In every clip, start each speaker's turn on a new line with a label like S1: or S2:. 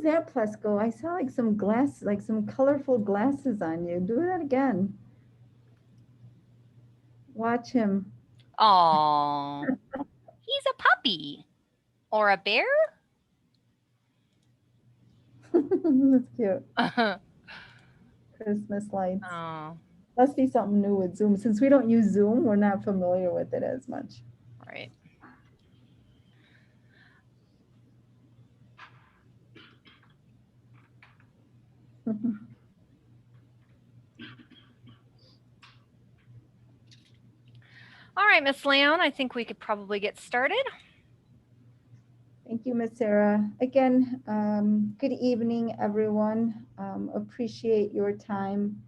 S1: was that plus go? I saw like some glass, like some colorful glasses on you. Do that again. Watch him.
S2: Oh, he's a puppy or a bear.
S1: That's cute.
S2: Oh,
S1: Christmas lights. Must be something new with Zoom. Since we don't use Zoom, we're not familiar with it as much.
S2: right. All right, Miss Leon, I think we could probably get started.
S1: Thank you, Miss Sarah. Again, good evening, everyone. Appreciate your time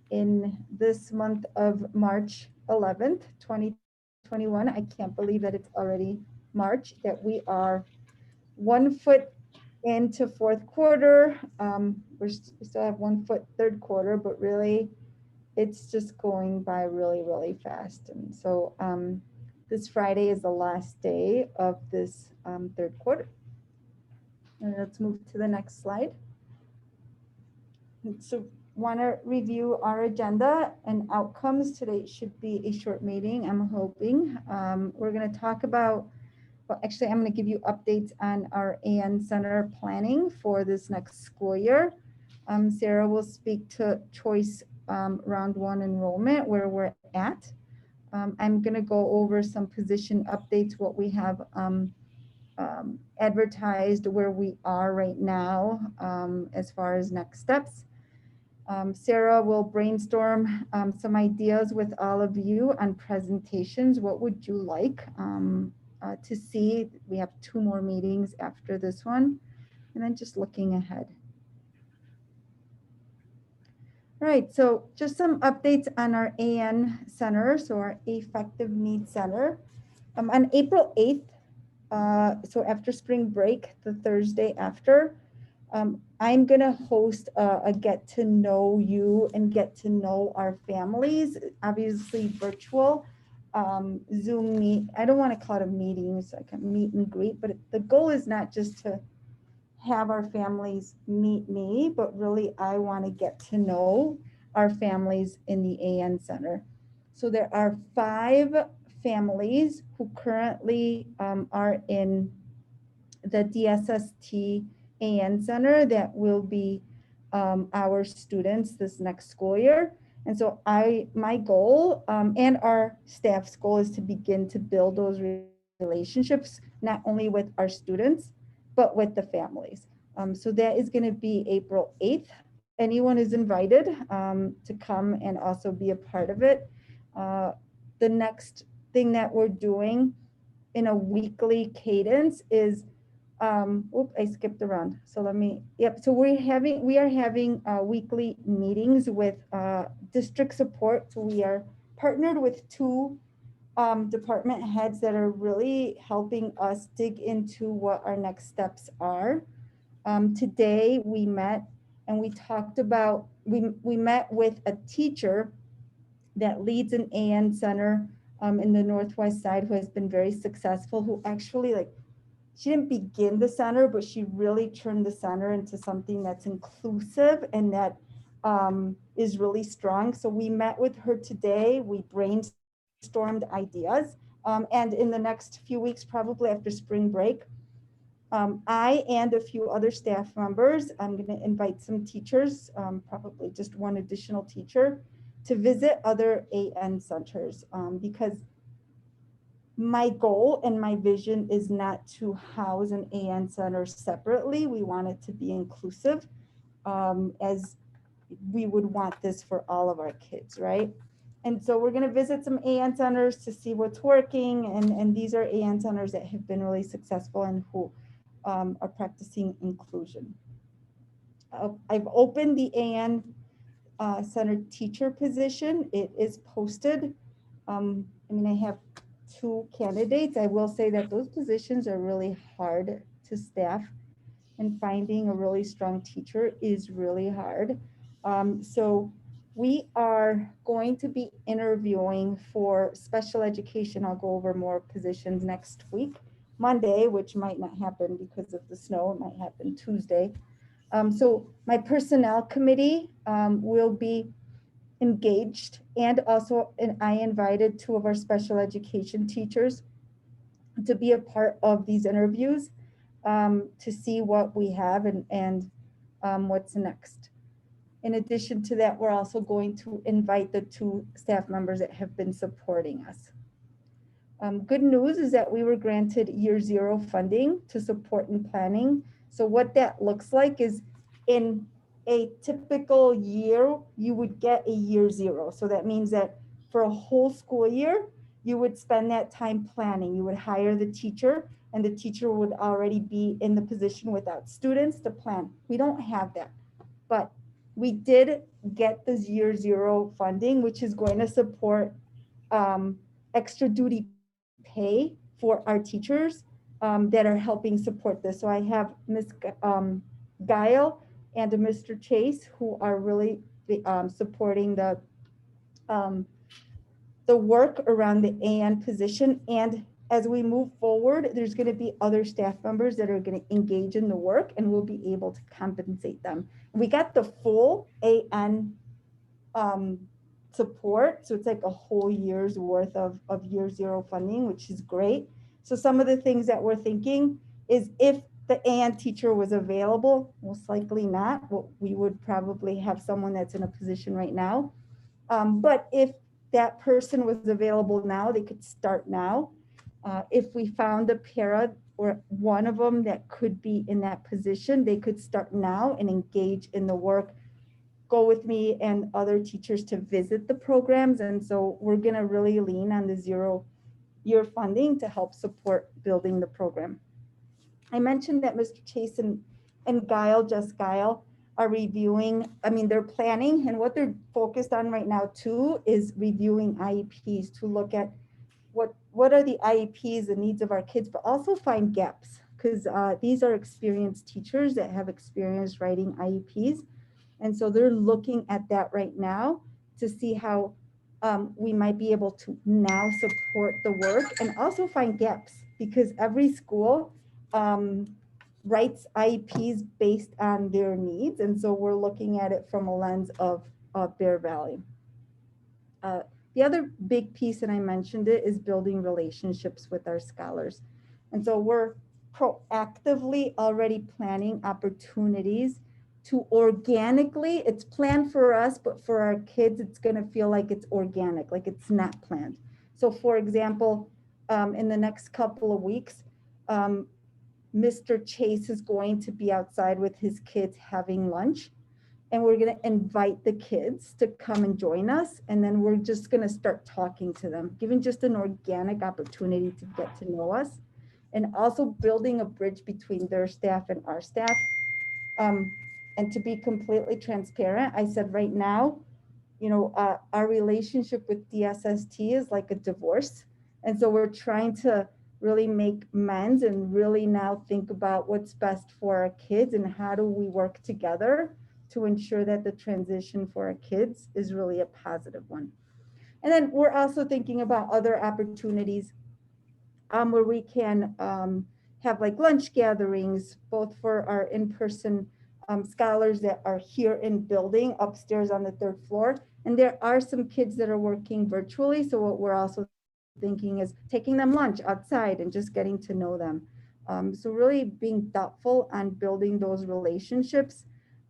S1: in this month of March 11th, 2021. I can't believe that it's already March, that we are 1 foot into fourth quarter. We still have 1 foot third quarter, but really it's just going by really, really fast. And so this Friday is the last day of this third quarter. And let's move to the next slide. So want to review our agenda and outcomes. Today should be a short meeting, I'm hoping. We're going to talk about, well, actually, I'm going to give you updates on our AN Center planning for this next school year. Sarah will speak to choice round one enrollment, where we're at. I'm going to go over some position updates, what we have advertised, where we are right now as far as next steps. Sarah will brainstorm some ideas with all of you on presentations. What would you like to see? We have 2 more meetings after this one. And then just looking ahead. All right, so just some updates on our AN Center, so our Affective Needs Center. On April 8th, so after spring break, the Thursday after, I'm gonna host a get to know you and get to know our families, obviously virtual, Zoom meet. I don't wanna call it a meeting, it's like a meet and greet, but the goal is not just to have our families meet me, but really I wanna get to know our families in the AN Center. So there are 5 families who currently are in the DSST AN Center that will be our students this next school year. And so my goal and our staff's goal is to begin to build those relationships, not only with our students, but with the families. So that is going to be April 8th. Anyone is invited to come and also be a part of it. The next thing that we're doing in a weekly cadence is I skipped around. So so we are having weekly meetings with district support. So we are partnered with 2 department heads that are really helping us dig into what our next steps are. Today we met and we talked about, we met with a teacher that leads an AN center in the Northwest side who has been very successful, who actually she didn't begin the center, but she really turned the center into something that's inclusive and that is really strong. So we met with her today. We brainstormed ideas. And in the next few weeks, probably after spring break, I and a few other staff members, I'm going to invite some teachers, probably just one additional teacher, to visit other AN centers because my goal and my vision is not to house an AN center separately. We want it to be inclusive as we would want this for all of our kids, right? And so we're gonna visit some AN centers to see what's working. And these are AN centers that have been really successful and who are practicing inclusion. I've opened the AN center teacher position. It is posted. I mean, I have 2 candidates. I will say that those positions are really hard to staff, and finding a really strong teacher is really hard. So we are going to be interviewing for special education. I'll go over more positions next week. Monday, which might not happen because of the snow. It might happen Tuesday. So my personnel committee will be engaged, and also I invited 2 of our special education teachers to be a part of these interviews, to see what we have and what's next. In addition to that, we're also going to invite the 2 staff members that have been supporting us. Good news is that we were granted year 0 funding to support in planning. So what that looks like is, in a typical year, you would get a year 0. So that means that for a whole school year, you would spend that time planning. You would hire the teacher, and the teacher would already be in the position without students to plan. We don't have that, but we did get this year 0 funding, which is going to support extra duty pay for our teachers that are helping support this. So I have Ms. Guile and Mr. Chase, who are really supporting um, the work around the AN position. And as we move forward, there's going to be other staff members that are going to engage in the work, and we'll be able to compensate them. We got the full AN um, support. So it's like a whole year's worth of year 0 funding, which is great. So some of the things that we're thinking is, if the AN teacher was available, most likely not, well, we would probably have someone that's in a position right now. But if that person was available now, they could start now. If we found a para or one of them that could be in that position, they could start now and engage in the work, go with me and other teachers to visit the programs. And so we're going to really lean on the 0 year funding to help support building the program. I mentioned that Mr. Chase and Guile, just Guile, are reviewing, they're planning, and what they're focused on right now too is reviewing IEPs to look at what are the IEPs, the needs of our kids, but also find gaps, because these are experienced teachers that have experience writing IEPs. And so they're looking at that right now to see how we might be able to now support the work and also find gaps, because every school writes IEPs based on their needs. And so we're looking at it from a lens of Bear Valley. The other big piece, and I mentioned it, is building relationships with our scholars. And so we're proactively already planning opportunities to organically, it's planned for us, but for our kids, it's going to feel like it's organic, like it's not planned. So for example, in the next couple of weeks, Mr. Chase is going to be outside with his kids having lunch, and we're going to invite the kids to come and join us. And then we're just going to start talking to them, giving just an organic opportunity to get to know us, and also building a bridge between their staff and our staff. And to be completely transparent, I said right now, our relationship with DSST is like a divorce. And so we're trying to really make amends and really now think about what's best for our kids and how do we work together to ensure that the transition for our kids is really a positive one. And then we're also thinking about other opportunities where we can have like lunch gatherings, both for our in-person scholars that are here in building upstairs on the 3rd floor. And there are some kids that are working virtually. So what we're also thinking is taking them lunch outside and just getting to know them. So really being thoughtful on building those relationships.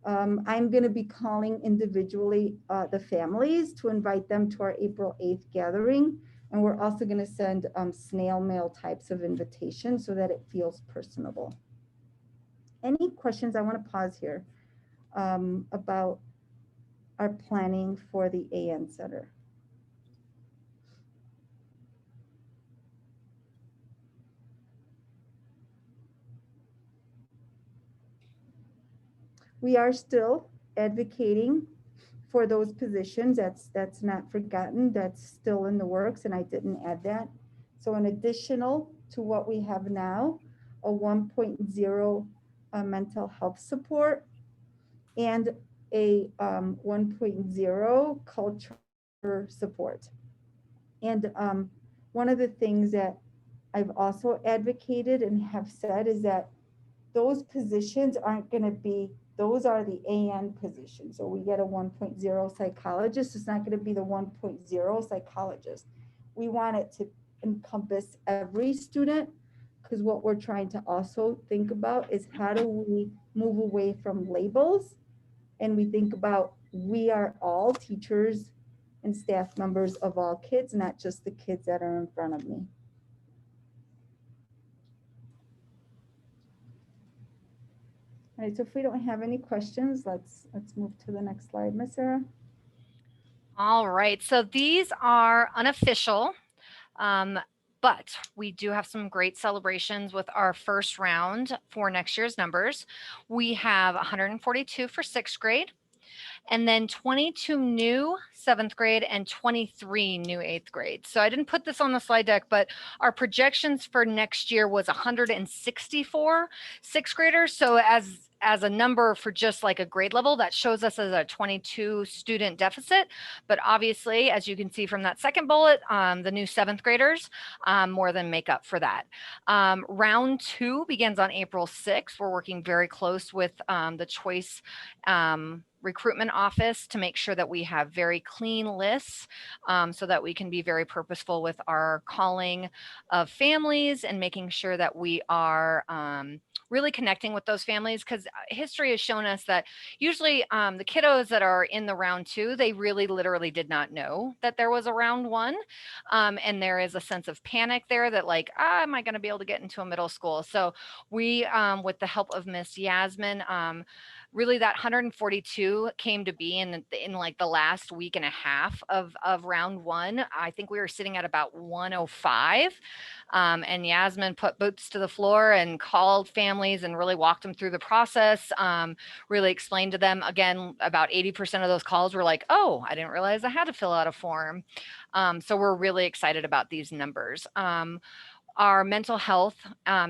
S1: I'm going to be calling individually the families to invite them to our April 8th gathering. And we're also going to send snail mail types of invitations so that it feels personable. Any questions? I want to pause here about our planning for the AN Center. We are still advocating for those positions. That's not forgotten. That's still in the works, and I didn't add that. So an additional to what we have now, a 1.0 mental health support and a 1.0 culture support. And one of the things that I've also advocated and have said is that those positions aren't going to be, those are the AN positions. So we get a 1.0 psychologist. It's not going to be the 1.0 psychologist. We want it to encompass every student, because what we're trying to also think about is how do we move away from labels, and we think about we are all teachers and staff members of all kids, not just the kids that are in front of me. All right, so if we don't have any questions, let's move to the next slide, Miss Sarah.
S2: All right, so these are unofficial, but we do have some great celebrations with our first round for next year's numbers. We have 142 for sixth grade, and then 22 new seventh grade and 23 new eighth grade. So I didn't put this on the slide deck, but our projections for next year was 164 sixth graders. So as a number for just like a grade level, that shows us as a 22 student deficit. But obviously, as you can see from that second bullet, the new seventh graders more than make up for that. Round 2 begins on April 6th. We're working very close with the choice recruitment office to make sure that we have very clean lists, so that we can be very purposeful with our calling of families and making sure that we are really connecting with those families, because history has shown us that usually the kiddos that are in the round 2, they really literally did not know that there was a round 1, and there is a sense of panic there that like, am I going to be able to get into a middle school? So we, with the help of Miss Yasmin, really that 142 came to be in like the last week and a half of round 1. I think we were sitting at about 105, and Yasmin put boots to the floor and called families and really walked them through the process, really explained to them. Again, about 80% of those calls were like, oh, I didn't realize I had to fill out a form. So we're really excited about these numbers. Our mental health,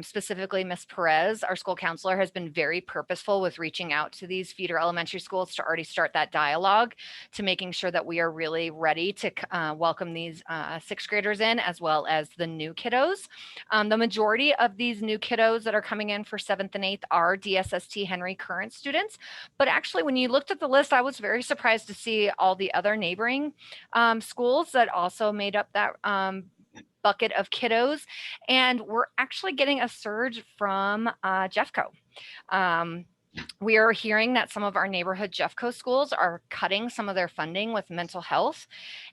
S2: specifically Ms. Perez, our school counselor, has been very purposeful with reaching out to these feeder elementary schools to already start that dialogue, to making sure that we are really ready to welcome these sixth graders in, as well as the new kiddos. The majority of these new kiddos that are coming in for 7th and 8th are DSST Henry Current students. But actually, when you looked at the list, I was very surprised to see all the other neighboring schools that also made up that bucket of kiddos. And we're actually getting a surge from Jeffco. We are hearing that some of our neighborhood Jeffco schools are cutting some of their funding with mental health,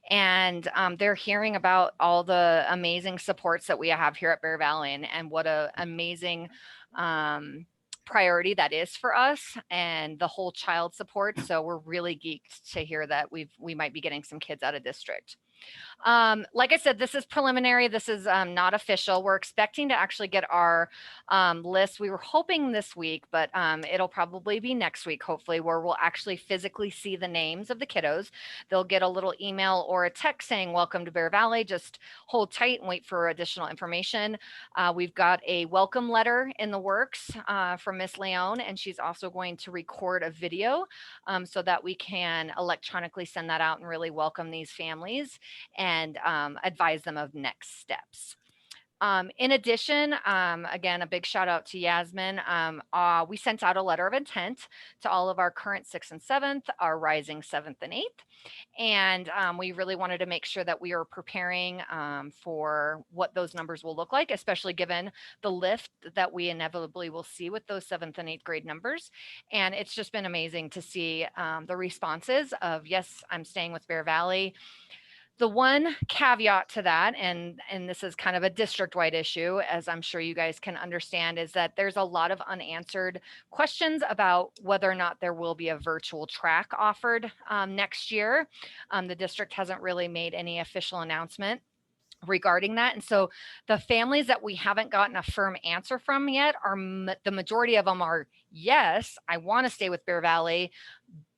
S2: and they're hearing about all the amazing supports that we have here at Bear Valley, and what an amazing priority that is for us, and the whole child support. So we're really geeked to hear that we might be getting some kids out of district. Like I said, this is preliminary. This is not official. We're expecting to actually get our list. We were hoping this week, but it'll probably be next week, hopefully, where we'll actually physically see the names of the kiddos. They'll get a little email or a text saying, welcome to Bear Valley. Just hold tight and wait for additional information. We've got a welcome letter in the works from Miss Leone, and she's also going to record a video so that we can electronically send that out and really welcome these families and advise them of next steps. In addition, again, a big shout out to Yasmin. We sent out a letter of intent to all of our current 6th and 7th, our rising 7th and 8th. And we really wanted to make sure that we are preparing for what those numbers will look like, especially given the lift that we inevitably will see with those 7th and 8th grade numbers. And it's just been amazing to see the responses of, yes, I'm staying with Bear Valley. The one caveat to that, and this is kind of a district-wide issue, as I'm sure you guys can understand, is that there's a lot of unanswered questions about whether or not there will be a virtual track offered next year. The district hasn't really made any official announcement regarding that. And so the families that we haven't gotten a firm answer from yet are the majority of them are, yes, I want to stay with Bear Valley,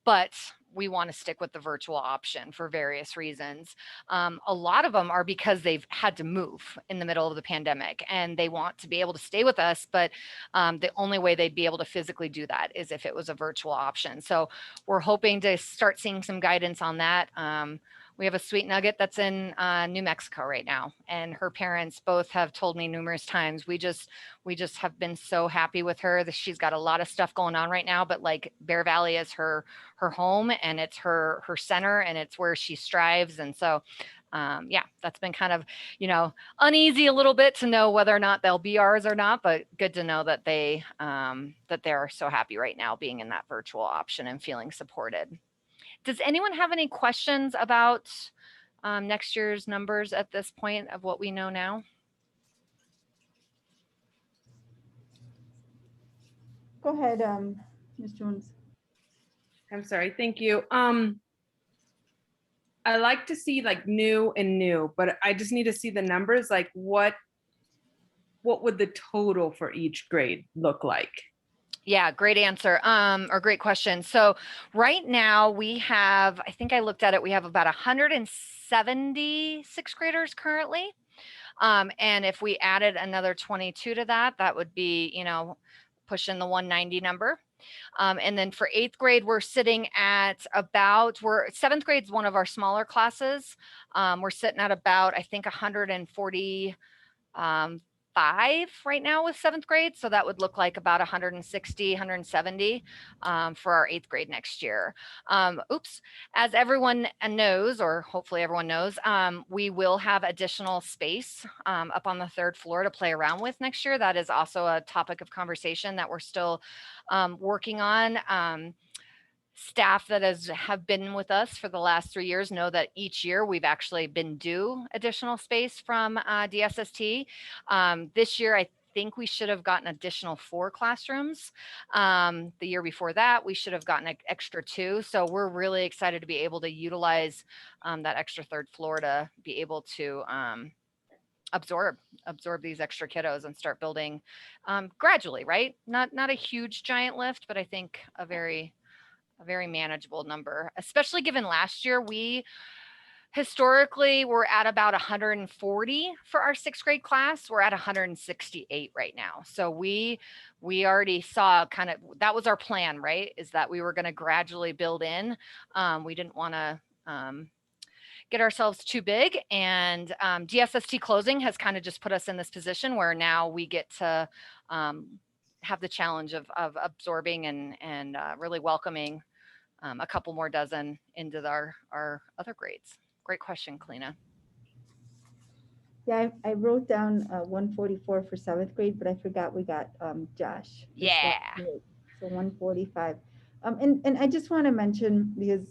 S2: but we want to stick with the virtual option for various reasons. A lot of them are because they've had to move in the middle of the pandemic and they want to be able to stay with us, but the only way they'd be able to physically do that is if it was a virtual option. So we're hoping to start seeing some guidance on that. we have a sweet nugget that's in New Mexico right now, and her parents both have told me numerous times, we just have been so happy with her. That she's got a lot of stuff going on right now, but like Bear Valley is her home, and it's her center, and it's where she strives. And so yeah, that's been kind of, uneasy a little bit to know whether or not they'll be ours or not, but good to know that they're so happy right now being in that virtual option and feeling supported. Does anyone have any questions about next year's numbers at this point of what we know now?
S1: Go ahead, Ms. Jones.
S3: I'm sorry. Thank you. I like to see like new, but I just need to see the numbers. Like what would the total for each grade look like?
S2: Yeah, great answer. Or great question. So right now we have, I think I looked at it, we have about 170 sixth graders currently. And if we added another 22 to that, that would be, pushing the 190 number. And then for eighth grade, we're sitting at seventh grade is one of our smaller classes. We're sitting at about, I think, 145 right now with seventh grade. So that would look like about 160, 170 for our eighth grade next year. As everyone knows, or hopefully everyone knows, we will have additional space up on the third floor to play around with next year. That is also a topic of conversation that we're still working on. Staff that have been with us for the last 3 years know that each year we've actually been due additional space from DSST. This year, I think we should have gotten additional 4 classrooms. The year before that, we should have gotten an extra 2. So we're really excited to be able to utilize that extra third floor to be able to absorb these extra kiddos and start building gradually, right? Not a huge giant lift, but I think a very manageable number, especially given last year we historically were at about 140 for our sixth grade class. We're at 168 right now. So we already saw that was our plan, right? Is that we were going to gradually build in. We didn't want to get ourselves too big, and DSST closing has kind of just put us in this position where now we get to have the challenge of absorbing and really welcoming a couple more dozen into our other grades. Great question, Kalina.
S1: Yeah, I wrote down 144 for seventh grade, but I forgot we got Josh.
S2: Yeah.
S1: So 145. And I just want to mention, because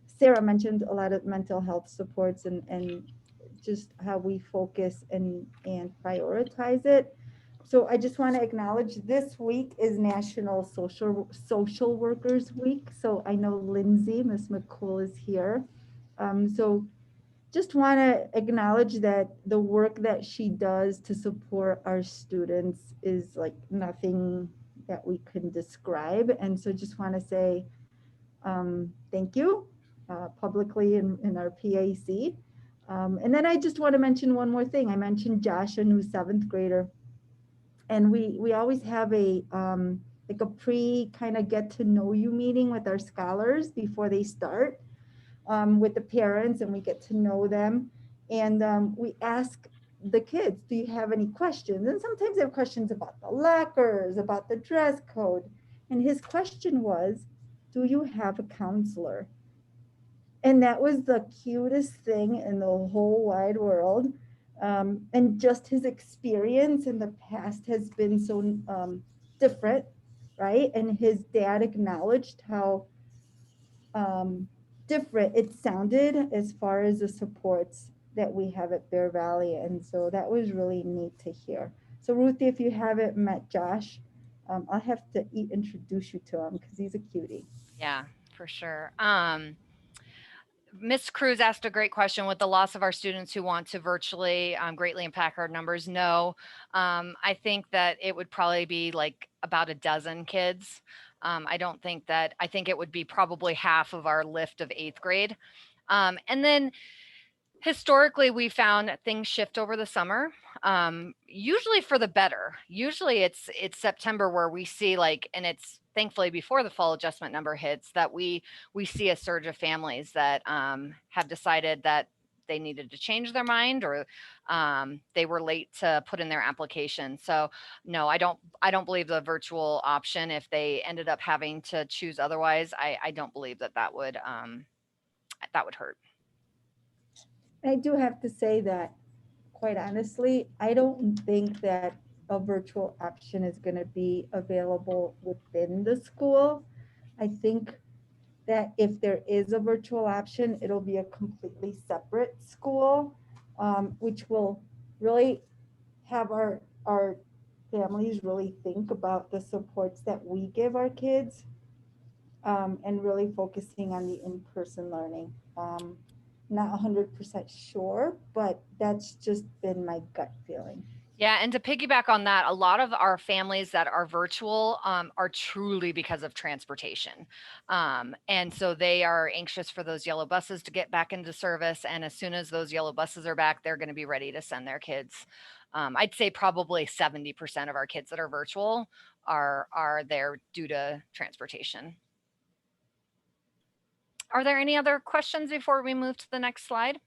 S1: Sarah mentioned a lot of mental health supports and just how we focus and prioritize it. So I just want to acknowledge this week is National Social Workers Week. So I know Lindsay, Miss McCool is here. So just want to acknowledge that the work that she does to support our students is like nothing that we can describe. And so just want to say thank you publicly in our PAC. And then I just want to mention one more thing. I mentioned Josh, a new seventh grader. And we always have a like a pre kind of get to know you meeting with our scholars before they start with the parents, and we get to know them. And we ask the kids, do you have any questions? And sometimes they have questions about the lockers, about the dress code. And his question was, do you have a counselor? And that was the cutest thing in the whole wide world. And just his experience in the past has been so different, right? And his dad acknowledged how different it sounded as far as the supports that we have at Bear Valley. And so that was really neat to hear. So Ruthie, if you haven't met Josh, I'll have to introduce you to him because he's a cutie.
S2: Yeah, for sure. Ms. Cruz asked a great question. With the loss of our students who want to virtually greatly impact our numbers, no. I think that it would probably be like about a dozen kids. I think it would be probably half of our lift of eighth grade. And then historically, we found things shift over the summer. usually for the better. Usually it's September where we see like, and it's thankfully before the fall adjustment number hits that we see a surge of families that have decided that they needed to change their mind, or they were late to put in their application. So no, I don't believe the virtual option, if they ended up having to choose otherwise, I don't believe that would hurt.
S1: I do have to say that, quite honestly, I don't think that a virtual option is going to be available within the school. I think that if there is a virtual option, it'll be a completely separate school, which will really have our families really think about the supports that we give our kids, and really focusing on the in-person learning. Not 100% sure, but that's just been my gut feeling.
S2: Yeah, and to piggyback on that, a lot of our families that are virtual are truly because of transportation. And so they are anxious for those yellow buses to get back into service. And as soon as those yellow buses are back, they're going to be ready to send their kids. I'd say probably 70% of our kids that are virtual are there due to transportation. Are there any other questions before we move to the next slide?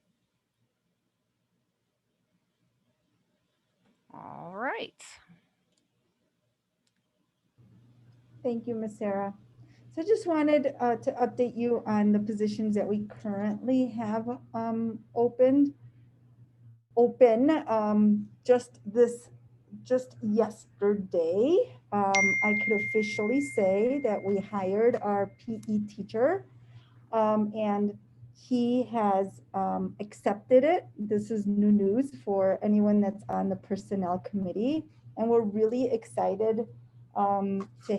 S2: All right.
S1: Thank you, Ms. Sarah. So I just wanted to update you on the positions that we currently have just yesterday. I could officially say that we hired our PE teacher, and he has accepted it. This is new news for anyone that's on the personnel committee, and we're really excited to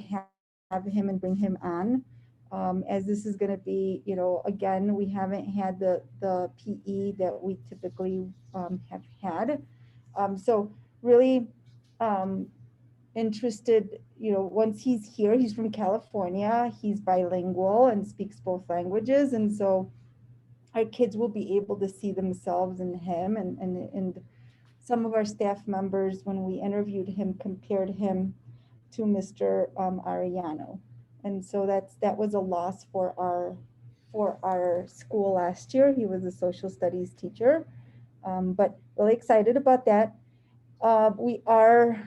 S1: have him and bring him on. As this is going to be, again, we haven't had the PE that we typically have had. So really interested, once he's here, he's from California, he's bilingual and speaks both languages. And so our kids will be able to see themselves in him, and some of our staff members, when we interviewed him, compared him to Mr. Ariano. And so that was a loss for our school last year. He was a social studies teacher, but really excited about that. We are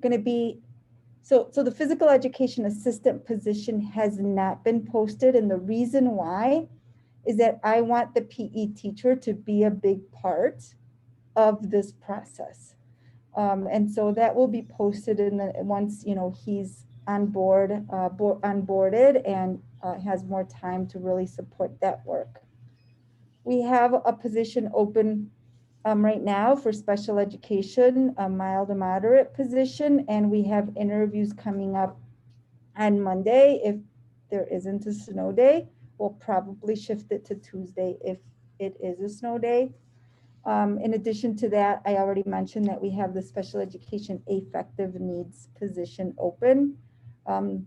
S1: going to be, so the physical education assistant position has not been posted. And the reason why is that I want the PE teacher to be a big part of this process. And so that will be posted once, he's on board, onboarded, and has more time to really support that work. We have a position open right now for special education, a mild to moderate position, and we have interviews coming up on Monday. If there isn't a snow day, we'll probably shift it to Tuesday if it is a snow day. In addition to that, I already mentioned that we have the special education affective needs position open. And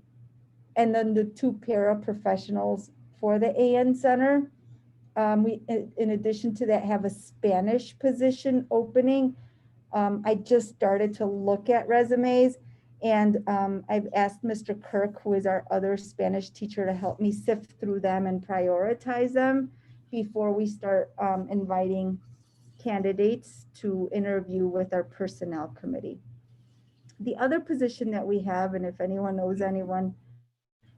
S1: then the 2 paraprofessionals for the AN Center. We, in addition to that, have a Spanish position opening. I just started to look at resumes, and I've asked Mr. Kirk, who is our other Spanish teacher, to help me sift through them and prioritize them before we start inviting candidates to interview with our personnel committee. The other position that we have, and if anyone knows anyone,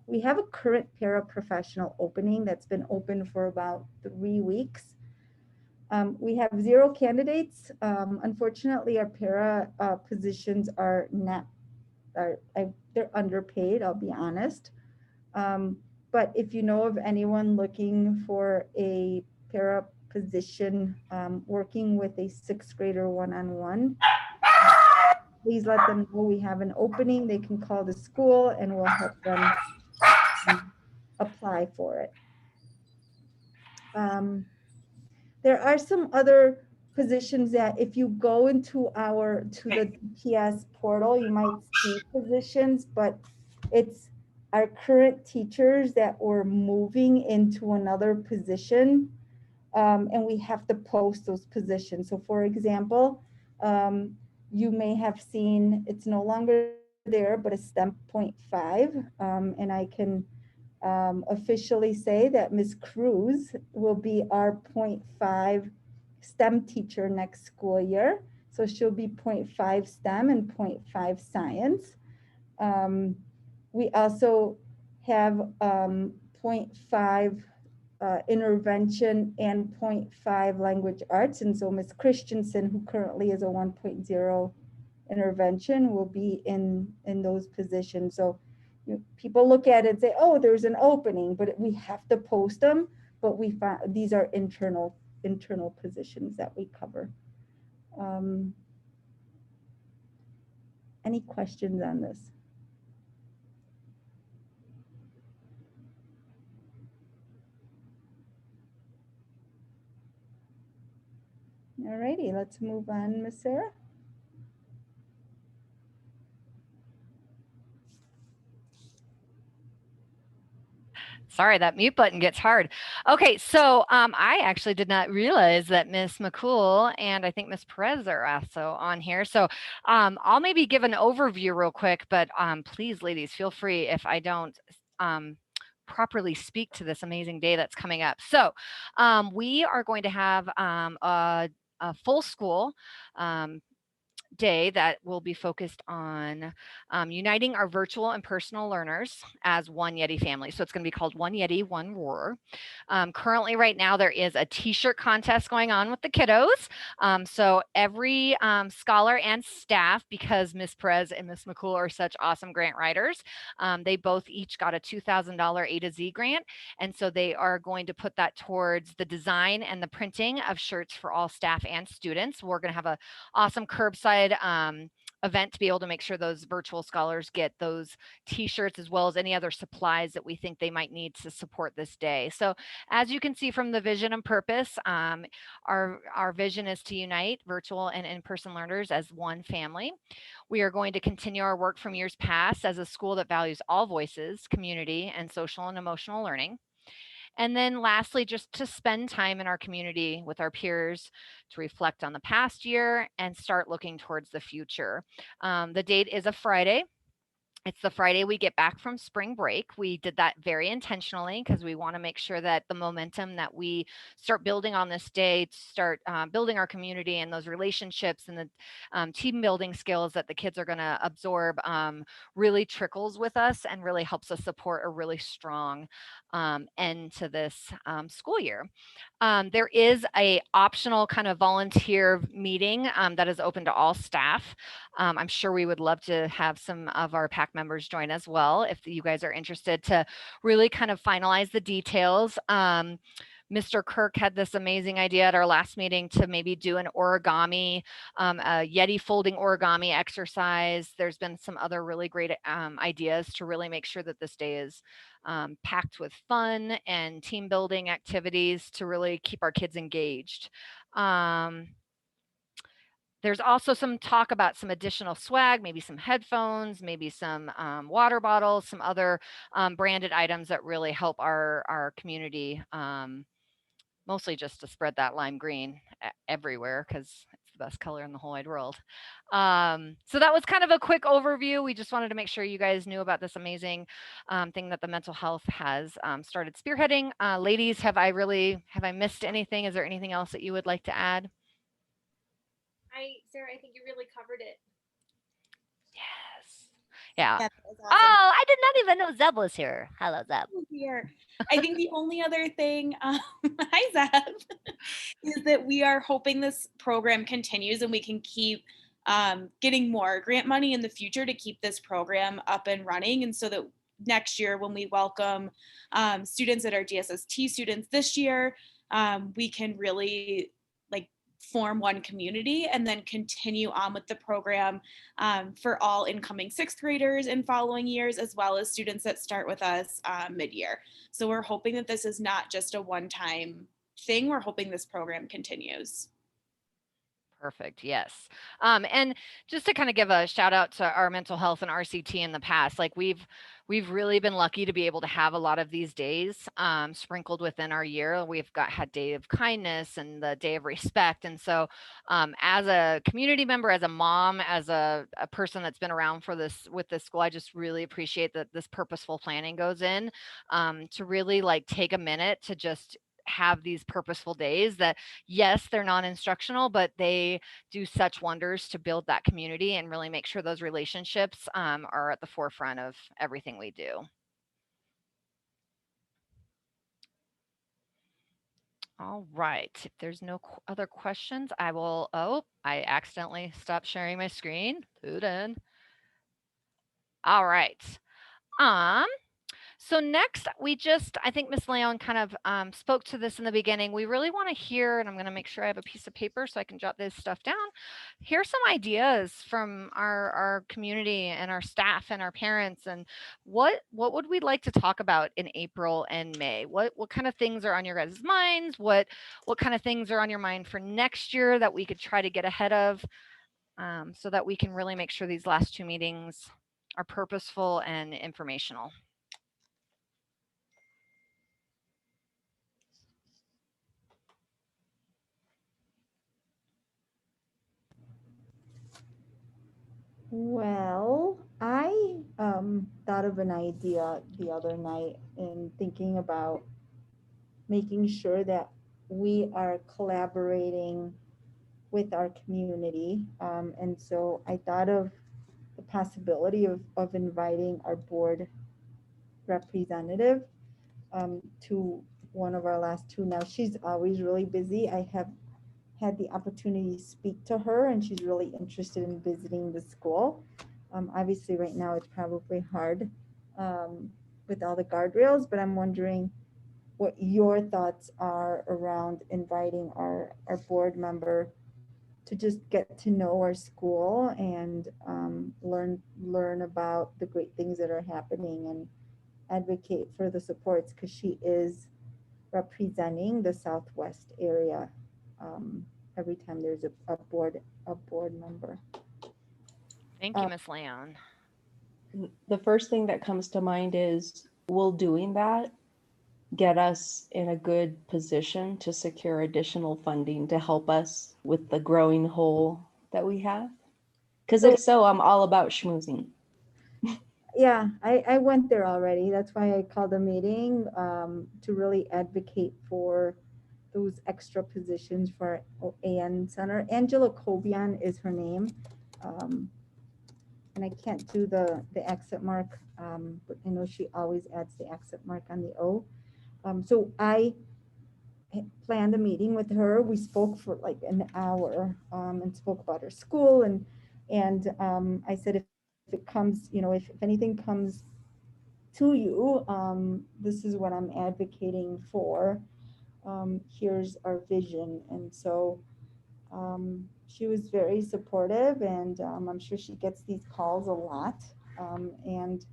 S1: we have a current paraprofessional opening that's been open for about 3 weeks. We have 0 candidates. Unfortunately, our para positions are not, they're underpaid, I'll be honest. But if you know of anyone looking for a para position, working with a 6th grader one-on-one, please let them know we have an opening. They can call the school and we'll help them apply for it. There are some other positions that if you go into the DPS portal, you might see positions, but it's our current teachers that were moving into another position. and we have to post those positions. So for example, you may have seen it's no longer there, but it's STEM point 5, and I can officially say that Ms. Cruz will be our point 5 STEM teacher next school year. So she'll be point 5 STEM and point 5 science. We also have point 5 intervention and point 5 language arts. And so Ms. Christensen, who currently is a 1.0 intervention, will be in those positions. So people look at it and say, oh, there's an opening, but we have to post them. But we found these are internal positions that we cover. Any questions on this? All righty, let's move on, Ms. Sarah.
S2: Sorry, that mute button gets hard. Okay, so I actually did not realize that Miss McCool and I think Miss Perez are also on here. So I'll maybe give an overview real quick, but please, ladies, feel free if I don't properly speak to this amazing day that's coming up. So we are going to have a full school day that will be focused on uniting our virtual and personal learners as one Yeti family. So it's going to be called One Yeti, One Roar. Currently, right now, there is a t-shirt contest going on with the kiddos. So every scholar and staff, because Miss Perez and Miss McCool are such awesome grant writers, they both each got a $2,000 A to Z grant. And so they are going to put that towards the design and the printing of shirts for all staff and students. We're going to have an awesome curbside event to be able to make sure those virtual scholars get those t-shirts as well as any other supplies that we think they might need to support this day. So as you can see from the vision and purpose, our vision is to unite virtual and in-person learners as one family. We are going to continue our work from years past as a school that values all voices, community, and social and emotional learning. And then lastly, just to spend time in our community with our peers to reflect on the past year and start looking towards the future. The date is a Friday. It's the Friday we get back from spring break. We did that very intentionally because we want to make sure that the momentum that we start building on this day to start building our community and those relationships and the team building skills that the kids are going to absorb really trickles with us and really helps us support a really strong end to this school year. There is a optional kind of volunteer meeting that is open to all staff. I'm sure we would love to have some of our PAC members join as well if you guys are interested to really kind of finalize the details. Mr. Kirk had this amazing idea at our last meeting to maybe do an origami, a Yeti folding origami exercise. There's been some other really great ideas to really make sure that this day is packed with fun and team building activities to really keep our kids engaged. There's also some talk about some additional swag, maybe some headphones, maybe some water bottles, some other branded items that really help our community, mostly just to spread that lime green everywhere because it's the best color in the whole wide world. So that was kind of a quick overview. We just wanted to make sure you guys knew about this amazing thing that the mental health has started spearheading. Ladies, have I missed anything? Is there anything else that you would like to add?
S4: Sarah, I think you really covered it.
S2: Yes. Yeah.
S4: That was awesome.
S5: Oh, I did not even know Zeb was here. Hello, Zeb.
S4: Here. I think the only other thing, hi Zeb, is that we are hoping this program continues and we can keep getting more grant money in the future to keep this program up and running. And so that next year when we welcome students that are DSST students this year, we can really form one community and then continue on with the program for all incoming sixth graders in following years, as well as students that start with us mid-year. So we're hoping that this is not just a one-time thing. We're hoping this program continues.
S2: Perfect. Yes. And just to kind of give a shout out to our mental health and RCT in the past, like we've really been lucky to be able to have a lot of these days sprinkled within our year. We've had Day of Kindness and the Day of Respect, and so as a community member, as a mom, as a person that's been around for this with this school, I just really appreciate that this purposeful planning goes in to really like take a minute to just have these purposeful days that yes, they're non-instructional, but they do such wonders to build that community and really make sure those relationships are at the forefront of everything we do. All right, if there's no other questions, I will, oh, I accidentally stopped sharing my screen. Putin. All right. So next, I think Miss Leon kind of spoke to this in the beginning. We really want to hear, and I'm going to make sure I have a piece of paper so I can jot this stuff down. Here's some ideas from our community and our staff and our parents, and what would we like to talk about in April and May? What kind of things are on your guys' minds? What kind of things are on your mind for next year that we could try to get ahead of, so that we can really make sure these last two meetings are purposeful and informational.
S1: Well, I thought of an idea the other night in thinking about making sure that we are collaborating with our community. And so I thought of the possibility of inviting our board representative to one of our last two. Now, she's always really busy. I have had the opportunity to speak to her, and she's really interested in visiting the school. Obviously, right now it's probably hard with all the guardrails, but I'm wondering what your thoughts are around inviting our board member to just get to know our school and learn about the great things that are happening and advocate for the supports, because she is representing the Southwest area every time there's a board member.
S2: Thank you, Miss Leon.
S6: The first thing that comes to mind is, will doing that get us in a good position to secure additional funding to help us with the growing hole that we have? Because if so, I'm all about schmoozing.
S1: Yeah, I went there already. That's why I called a meeting to really advocate for those extra positions for our AN Center. Angela Kobian is her name. And I can't do the exit mark, but I know she always adds the exit mark on the O. So I planned a meeting with her. We spoke for like an hour and spoke about her school. And I said, if it comes, if anything comes to you, this is what I'm advocating for. Here's our vision. And so she was very supportive, and I'm sure she gets these calls a lot. And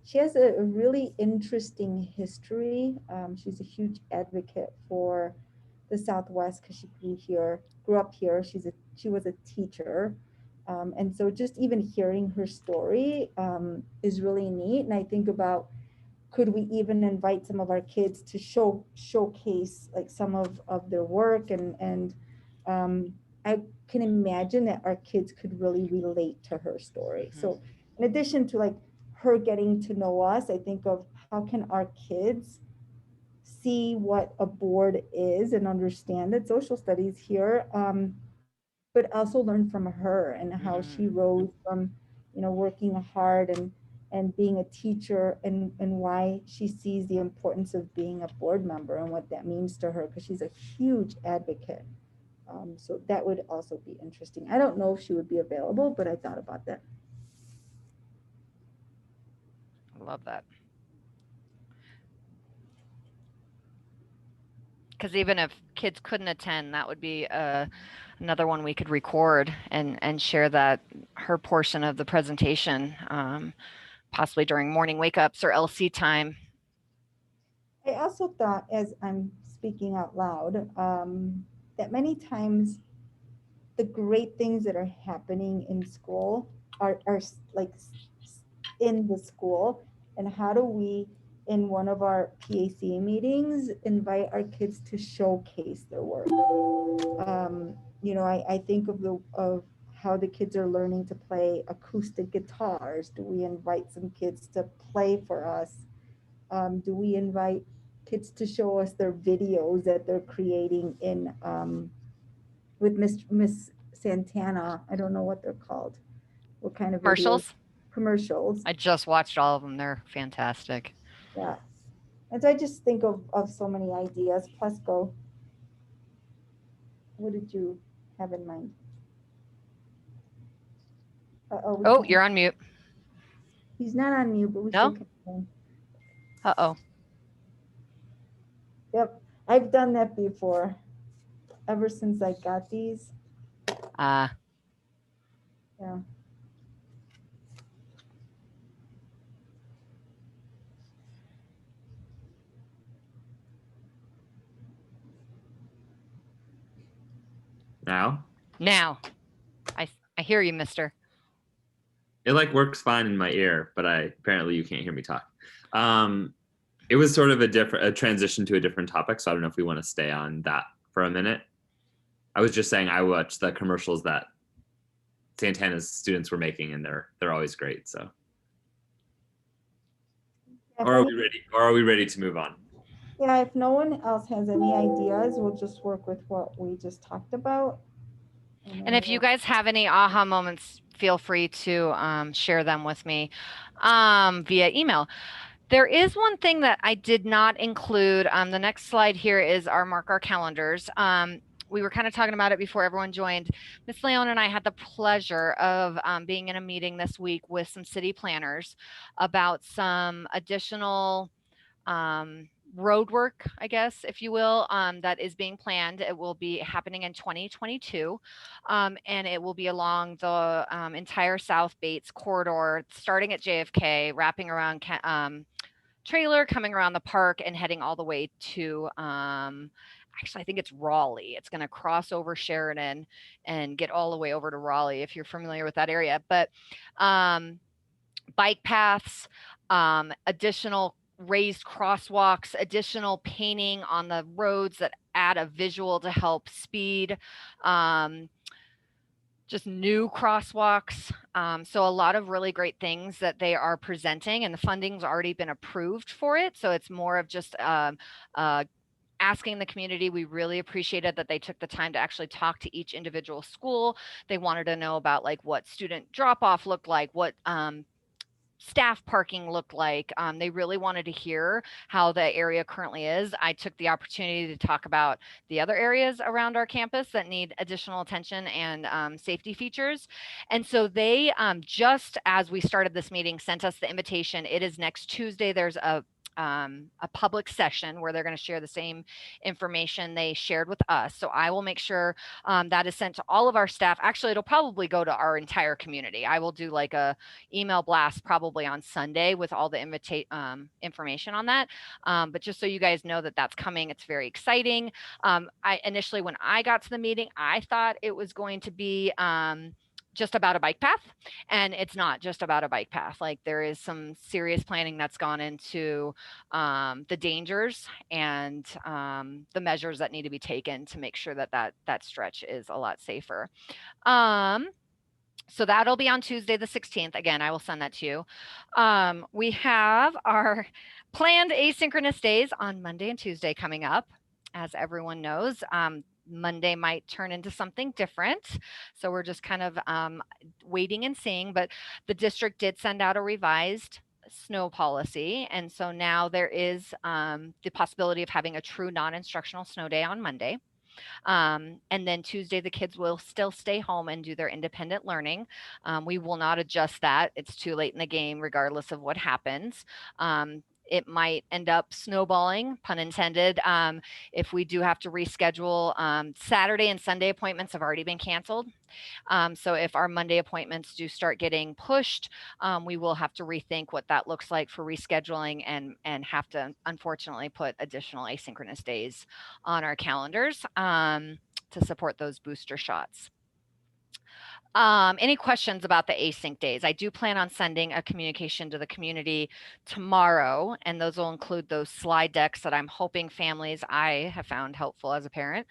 S1: she has a really interesting history. She's a huge advocate for the Southwest because she grew up here. She was a teacher. And so just even hearing her story is really neat. And I think about, could we even invite some of our kids to showcase like some of their work, and I can imagine that our kids could really relate to her story. Mm-hmm. So in addition to like her getting to know us, I think of how can our kids see what a board is and understand that social studies here, but also learn from her and how she rose from, working hard and being a teacher, and why she sees the importance of being a board member and what that means to her, because she's a huge advocate. So that would also be interesting. I don't know if she would be available, but I thought about that.
S2: I love that. Because even if kids couldn't attend, that would be another one we could record and share that her portion of the presentation, possibly during morning wake ups or LC time.
S1: I also thought, as I'm speaking out loud, that many times the great things that are happening in school are like in the school, and how do we in one of our PAC meetings invite our kids to showcase their work. You know, I think of how the kids are learning to play acoustic guitars. Do we invite some kids to play for us? Do we invite kids to show us their videos that they're creating in with Miss Santana? I don't know what they're called. What kind of videos?
S2: Commercials.
S1: Commercials.
S2: I just watched all of them. They're fantastic.
S1: Yeah. And so I just think of so many ideas. Plus, go. What did you have in mind?
S2: Oh, you're on mute.
S1: He's not on mute, but we
S2: No?
S1: still can.
S2: Uh-oh.
S1: Yep, I've done that before. Ever since I got these. Yeah.
S7: Now?
S2: Now. I hear you, mister.
S7: It like works fine in my ear, but apparently you can't hear me talk. It was sort of a transition to a different topic, so I don't know if we want to stay on that for a minute. I was just saying I watched the commercials that Santana's students were making, and they're always great. So, or are we ready to move on?
S1: Yeah, if no one else has any ideas, we'll just work with what we just talked about.
S2: And if you guys have any aha moments, feel free to share them with me via email. There is one thing that I did not include. The next slide here is our mark our calendars. We were kind of talking about it before everyone joined. Miss Leon and I had the pleasure of being in a meeting this week with some city planners about some additional road work, I guess, if you will, that is being planned. It will be happening in 2022, and it will be along the entire South Bates corridor, starting at JFK, wrapping around trailer, coming around the park, and heading all the way to actually, I think it's Raleigh. It's going to cross over Sheridan and get all the way over to Raleigh, if you're familiar with that area. But bike paths, additional raised crosswalks, additional painting on the roads that add a visual to help speed, just new crosswalks. So a lot of really great things that they are presenting, and the funding's already been approved for it. So it's more of just asking the community. We really appreciated that they took the time to actually talk to each individual school. They wanted to know about like what student drop-off looked like, what staff parking looked like. They really wanted to hear how the area currently is. I took the opportunity to talk about the other areas around our campus that need additional attention and safety features. And so they, just as we started this meeting, sent us the invitation. It is next Tuesday. There's a public session where they're going to share the same information they shared with us. So I will make sure that is sent to all of our staff. Actually, it'll probably go to our entire community. I will do like a email blast probably on Sunday with all the information on that. But just so you guys know that that's coming, it's very exciting. I initially, when I got to the meeting, I thought it was going to be just about a bike path, and it's not just about a bike path. Like there is some serious planning that's gone into the dangers and the measures that need to be taken to make sure that that stretch is a lot safer. So that'll be on Tuesday the 16th. Again, I will send that to you. We have our planned asynchronous days on Monday and Tuesday coming up. As everyone knows, Monday might turn into something different. So we're just kind of waiting and seeing, but the district did send out a revised snow policy. And so now there is the possibility of having a true non-instructional snow day on Monday. And then Tuesday, the kids will still stay home and do their independent learning. We will not adjust that. It's too late in the game, regardless of what happens. It might end up snowballing, pun intended, if we do have to reschedule. Saturday and Sunday appointments have already been canceled. So if our Monday appointments do start getting pushed, we will have to rethink what that looks like for rescheduling and have to, unfortunately, put additional asynchronous days on our calendars to support those booster shots. Any questions about the async days? I do plan on sending a communication to the community tomorrow, and those will include those slide decks that I'm hoping families I have found helpful as a parent,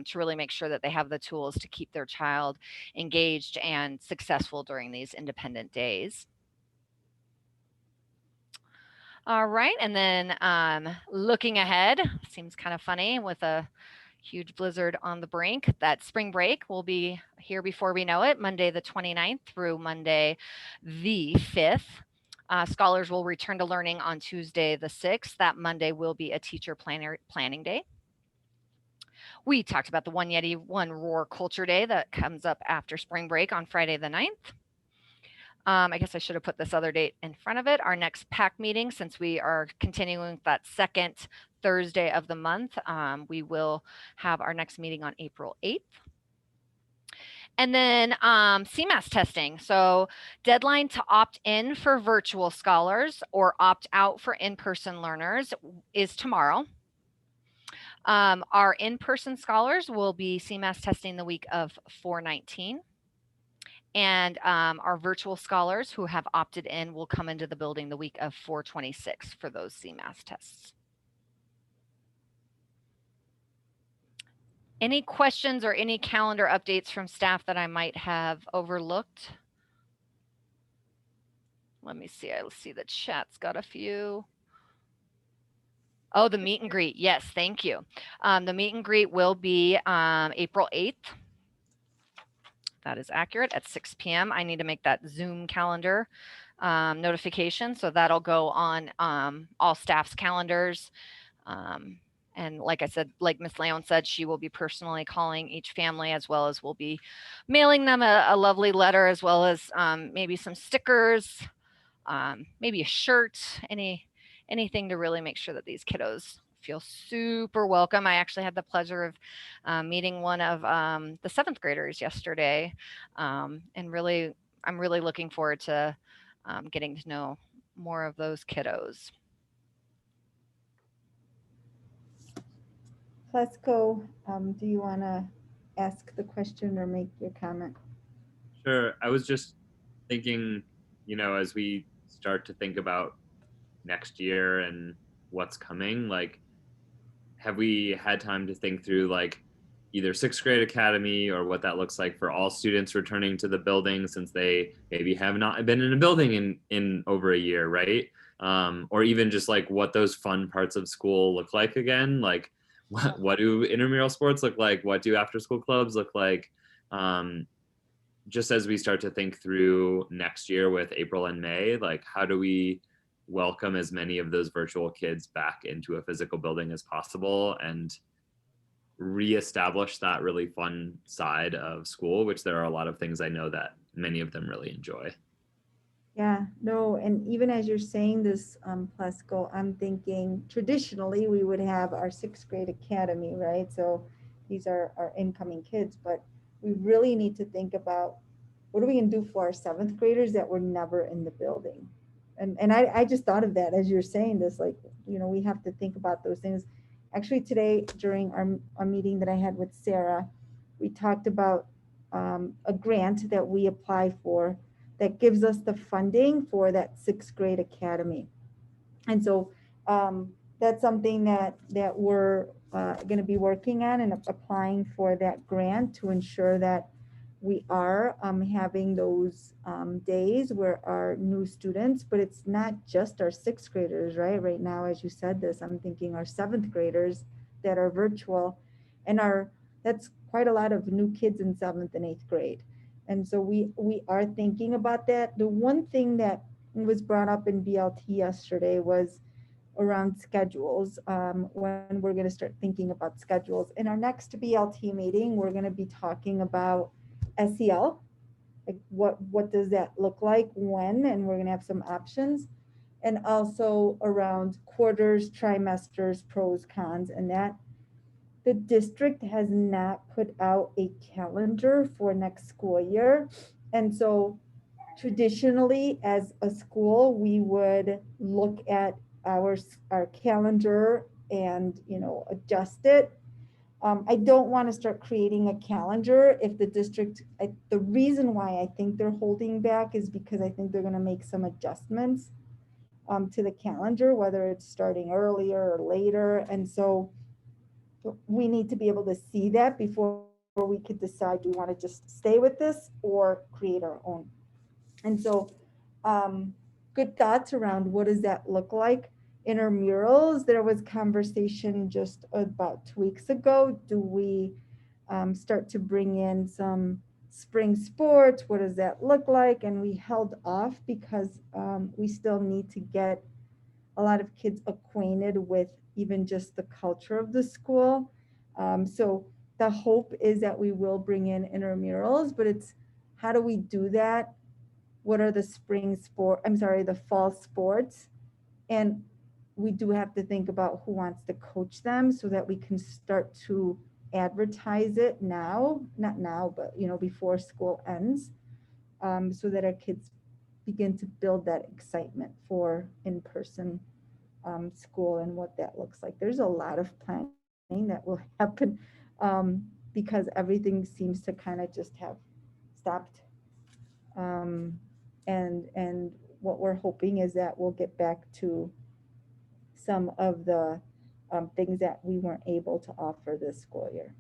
S2: to really make sure that they have the tools to keep their child engaged and successful during these independent days. All right, and then looking ahead, seems kind of funny with a huge blizzard on the brink. That spring break will be here before we know it, Monday the 29th through Monday the 5th. Scholars will return to learning on Tuesday the 6th. That Monday will be a teacher planning day. We talked about the One Yeti, One Roar Culture Day that comes up after spring break on Friday the 9th. I guess I should have put this other date in front of it. Our next PAC meeting, since we are continuing with that second Thursday of the month, we will have our next meeting on April 8th. And then CMAS testing. So deadline to opt in for virtual scholars or opt out for in-person learners is tomorrow. Our in-person scholars will be CMAS testing the week of 4/19. And our virtual scholars who have opted in will come into the building the week of 4/26 for those CMAS tests. Any questions or any calendar updates from staff that I might have overlooked? Let me see. I see the chat's got a few. Oh, the meet and greet. Yes, thank you. The meet and greet will be April 8th. That is accurate, at 6 p.m. I need to make that Zoom calendar notification, so that'll go on all staff's calendars. And like I said, like Miss Leon said, she will be personally calling each family, as well as we'll be mailing them a lovely letter, as well as maybe some stickers, maybe a shirt, anything to really make sure that these kiddos feel super welcome. I actually had the pleasure of meeting one of the 7th graders yesterday, and I'm really looking forward to getting to know more of those kiddos.
S1: Plesko, do you want to ask the question or make your comment?
S7: Sure. I was just thinking, as we start to think about next year and what's coming, like, have we had time to think through like either 6th grade academy or what that looks like for all students returning to the building, since they maybe have not been in a building in over a year, right? Or even just like what those fun parts of school look like again, like what do intramural sports look like? What do after school clubs look like? Just as we start to think through next year with April and May, like how do we welcome as many of those virtual kids back into a physical building as possible and reestablish that really fun side of school, which there are a lot of things I know that many of them really enjoy.
S1: Yeah, no, and even as you're saying this, Plesko, I'm thinking traditionally we would have our 6th grade academy, right? So these are our incoming kids, but we really need to think about what are we gonna do for our 7th graders that were never in the building? And I just thought of that as you're saying this, like, we have to think about those things. Actually, today during our meeting that I had with Sarah, we talked about a grant that we apply for that gives us the funding for that 6th grade academy. And so that's something that we're going to be working on and applying for that grant to ensure that we are having those days where our new students, but it's not just our 6th graders, right? Right now, as you said this, I'm thinking our 7th graders that are virtual, and that's quite a lot of new kids in 7th and 8th grade. And so we are thinking about that. The one thing that was brought up in BLT yesterday was around schedules, when we're going to start thinking about schedules. In our next BLT meeting, we're going to be talking about SEL, like what does that look like when, and we're going to have some options, and also around quarters, trimesters, pros, cons, and that. The district has not put out a calendar for next school year. And so traditionally as a school, we would look at our calendar and, adjust it. I don't want to start creating a calendar if the district, the reason why I think they're holding back is because I think they're going to make some adjustments to the calendar, whether it's starting earlier or later. And so we need to be able to see that before we could decide, do we want to just stay with this or create our own? And so good thoughts around what does that look like. Intramurals, there was conversation just about 2 weeks ago. Do we start to bring in some spring sports? What does that look like? And we held off because we still need to get a lot of kids acquainted with even just the culture of the school. So the hope is that we will bring in intramurals, but it's how do we do that? What are the the fall sports? And we do have to think about who wants to coach them so that we can start to advertise it now, not now, but before school ends, so that our kids begin to build that excitement for in-person school and what that looks like. There's a lot of planning that will happen because everything seems to kind of just have stopped. And what we're hoping is that we'll get back to some of the things that we weren't able to offer this school year.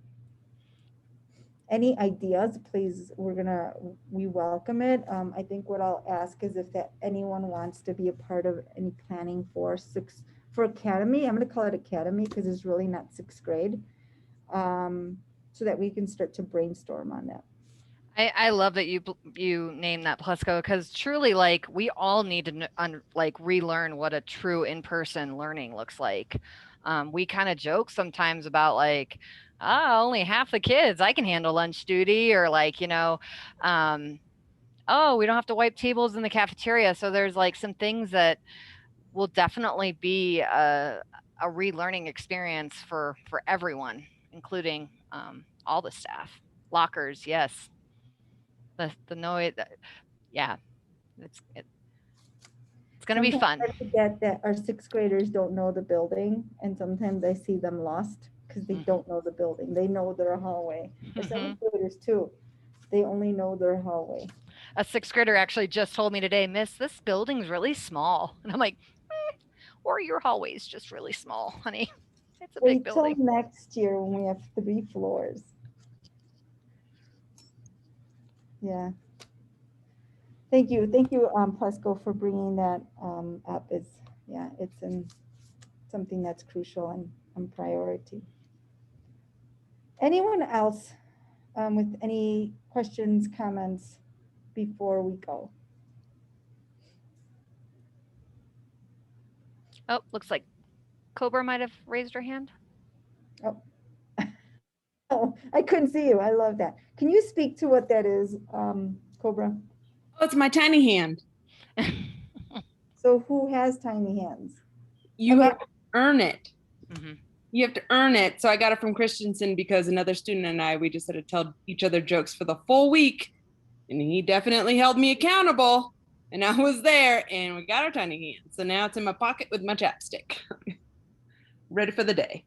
S1: Any ideas, please, we welcome it. I think what I'll ask is if anyone wants to be a part of any planning for Academy. I'm going to call it Academy because it's really not 6th grade, so that we can start to brainstorm on that.
S2: I love that you named that, Plesko, because truly, like, we all need to relearn what a true in-person learning looks like. We kind of joke sometimes about like, only half the kids I can handle lunch duty, or like, we don't have to wipe tables in the cafeteria. So there's like some things that will definitely be a relearning experience for everyone, including all the staff. Lockers, yes. The noise, yeah, it's going to be fun.
S1: I forget that our 6th graders don't know the building, and sometimes I see them lost because they don't know the building. They know their hallway. The 7th graders too, they only know their hallway.
S2: A 6th grader actually just told me today, Miss, this building's really small, and I'm like, or your hallway's just really small, honey. It's a big building.
S1: Wait till next year when we have 3 floors. Yeah. Thank you, Plesko, for bringing that up. It's something that's crucial and priority. Anyone else with any questions, comments before we go?
S2: Oh, looks like Cobra might have raised her hand.
S1: Oh. Oh, I couldn't see you. I love that. Can you speak to what that is, Cobra?
S3: Oh, it's my tiny hand.
S1: So who has tiny hands?
S3: You have to earn it.
S2: Mm-hmm.
S3: You have to earn it. So I got it from Christensen because another student and we just had to tell each other jokes for the full week. And he definitely held me accountable. And I was there and we got our tiny hands. So now it's in my pocket with my chapstick. Ready for the day.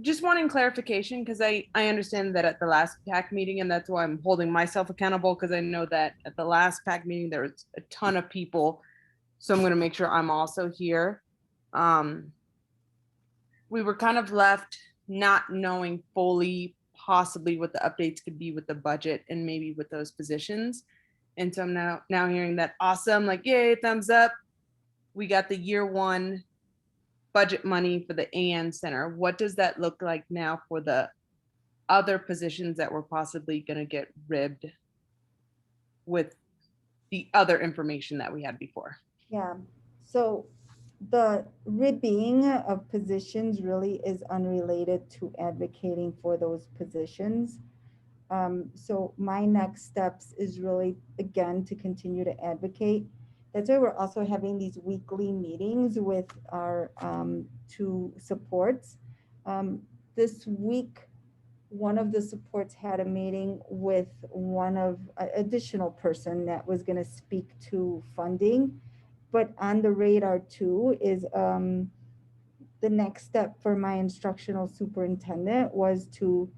S3: Just wanting clarification because I understand that at the last PAC meeting, and that's why I'm holding myself accountable, because I know that at the last PAC meeting there was a ton of people, so I'm going to make sure I'm also here. We were kind of left not knowing fully possibly what the updates could be with the budget and maybe with those positions, and so I'm now hearing that awesome, like, yay, thumbs up, we got the year 1 budget money for the AN Center. What does that look like now for the other positions that we're possibly going to get ribbed with the other information that we had before?
S1: Yeah, so the ribbing of positions really is unrelated to advocating for those positions. So my next steps is really, again, to continue to advocate. That's why we're also having these weekly meetings with our 2 supports. This week, one of the supports had a meeting with additional person that was going to speak to funding. But on the radar too is the next step for my instructional superintendent was to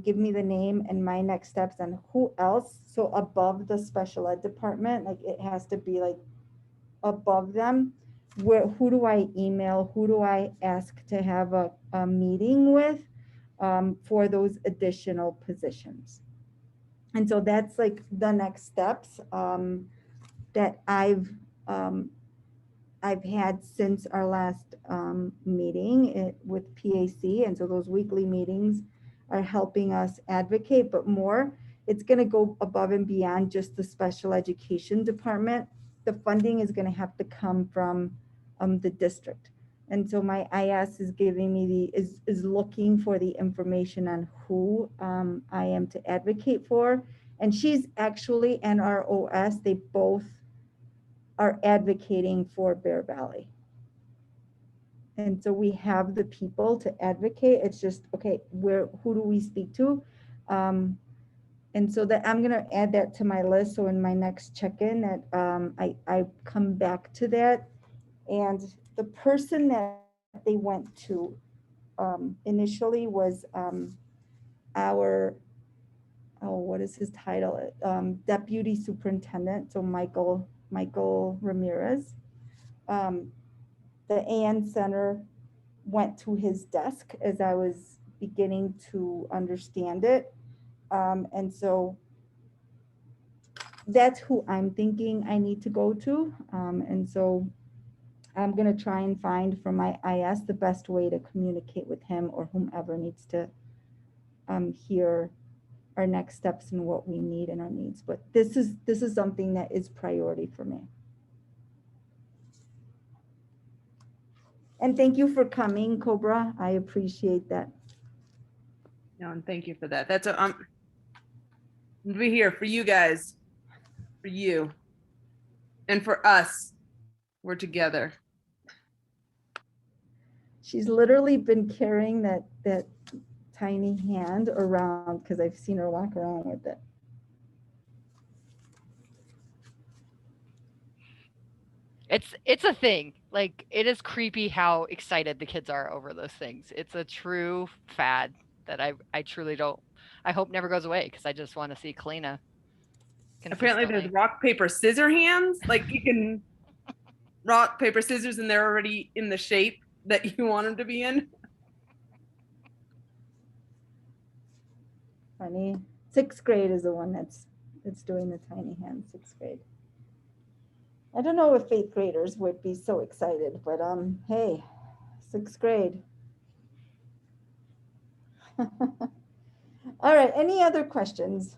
S1: give me the name and my next steps and who else. So above the special ed department, like it has to be like above them. Who do I email? Who do I ask to have a meeting with for those additional positions? And so that's like the next steps that I've had since our last meeting with PAC. And so those weekly meetings are helping us advocate, but more, it's going to go above and beyond just the special education department. The funding is going to have to come from the district. And so my IS is giving me is looking for the information on who I am to advocate for. And she's actually, and our OS, they both are advocating for Bear Valley. And so we have the people to advocate. It's just, okay, who do we speak to? And so that I'm gonna add that to my list. So in my next check-in that I come back to that. And the person that they went to initially was our, what is his title? Deputy Superintendent, so Michael Ramirez. The AN Center went to his desk as I was beginning to understand it. And so that's who I'm thinking I need to go to. And so I'm gonna try and find from my IS the best way to communicate with him or whomever needs to hear our next steps and what we need and our needs. But this is something that is priority for me. And thank you for coming, Cobra. I appreciate that.
S3: No, and thank you for that. That's we're here for you guys, for you, and for us. We're together.
S1: She's literally been carrying that tiny hand around because I've seen her walk around with it.
S2: It's a thing. Like, it is creepy how excited the kids are over those things. It's a true fad that I truly don't, I hope never goes away, because I just want to see Kalina
S3: Apparently there's
S2: consistently.
S3: rock, paper, scissor hands. Like you can rock, paper, scissors, and they're already in the shape that you want them to be in.
S1: Funny. 6th grade is the one that's doing the tiny hand, 6th grade. I don't know if 8th graders would be so excited, but hey, 6th grade. All right, any other questions?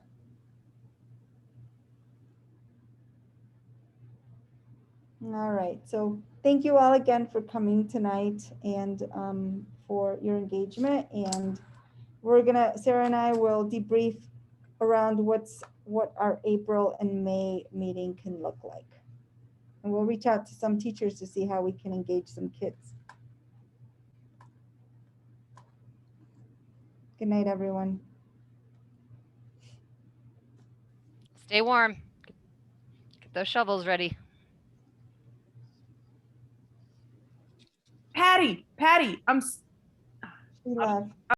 S1: All right, so thank you all again for coming tonight and for your engagement. And we're gonna, Sarah and I will debrief around what our April and May meeting can look like. And we'll reach out to some teachers to see how we can engage some kids. Good night, everyone.
S2: Stay warm. Get those shovels ready.
S3: Patty,
S1: She left.